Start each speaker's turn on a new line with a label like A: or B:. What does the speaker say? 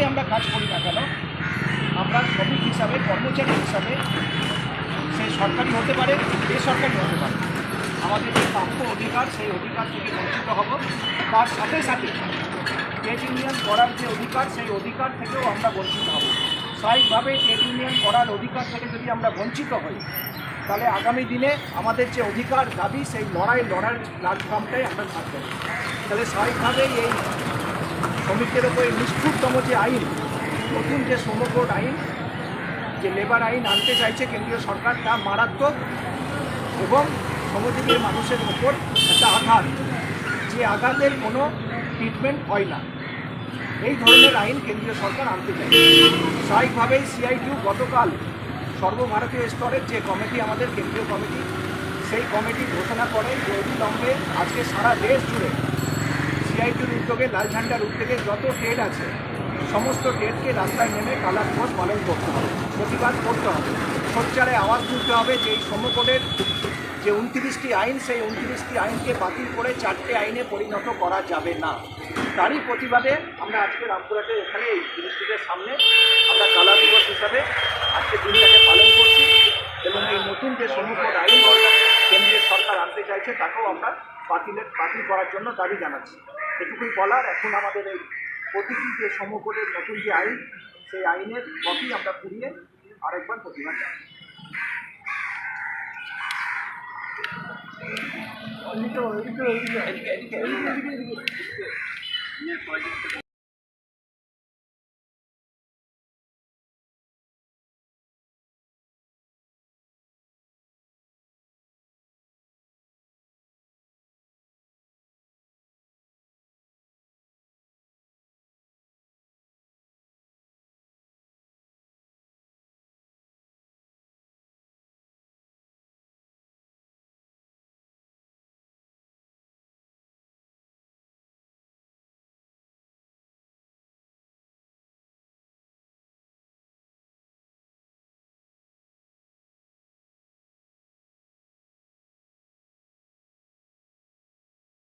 A: আমরা কাজ করি না কেন, আমরা শ্রমিক হিসাবে, কর্মচারী হিসাবে, সে সরকারি হতে পারে, বেসরকারি হতে পারে, আমাদের যে প্রাপ্য অধিকার সেই অধিকার থেকে বঞ্চিত হব। তার সাথে সাথে ট্রেড ইউনিয়ন করার যে অধিকার সেই অধিকার থেকেও আমরা বঞ্চিত হব। স্বাভাবিকভাবে ট্রেড ইউনিয়ন করার অধিকার থেকে যদি আমরা বঞ্চিত হই, তাহলে আগামী দিনে আমাদের যে অধিকার দাবি সেই লড়ার প্ল্যাটফর্মটাই আমরা থাকবো। তাহলে স্বাভাবিকভাবেই এই শ্রমিকদের ওপর এই নিষ্ঠুরতম যে আইন, নতুন যে শ্রম কোড আইন, যে লেবার আইন আনতে চাইছে কেন্দ্রীয় সরকার, তা মারাত্মক এবং শ্রমজীবী মানুষের ওপর একটা আঘাত, যে আঘাতের কোনো ট্রিটমেন্ট হয় না। এই ধরনের আইন কেন্দ্রীয় সরকার আনতে চাইছে। স্বাভাবিকভাবেই CITU গতকাল সর্বভারতীয় স্তরের যে কমিটি, আমাদের কেন্দ্রীয় কমিটি, সেই কমিটি ঘোষণা করে যে অবিলম্বে আজকে সারা দেশ জুড়ে CITUর উদ্যোগে, লাল ঝান্ডার উদ্যোগে যত ট্রেড আছে সমস্ত ট্রেডকে রাস্তায় নেমে কালা দিবস পালন করতে হবে, প্রতিবাদ করতে হবে, সোচ্চারে আওয়াজ তুলতে হবে যে এই শ্রম কোডের যে 29টি আইন, সেই 29টি আইনকে বাতিল করে 4টে আইনে পরিণত করা যাবে না। তারই প্রতিবাদে আমরা আজকে রামপুরহাটে এখানে এই ইনস্টিটিউটের সামনে আমরা কালা দিবস হিসাবে আজকে দিনটাকে পালন করছি এবং এই নতুন যে শ্রম কোড আইন কেন্দ্রীয় সরকার আনতে চাইছে তাকেও আমরা বাতিল করার জন্য দাবি জানাচ্ছি। এটুকুই বলার। এখন আমাদের এই প্রতিটি যে শ্রম কোডের নতুন যে আইন, সেই আইনের কপি আমরা পুড়িয়ে আরেকবার প্রতিবাদ জানাচ্ছি।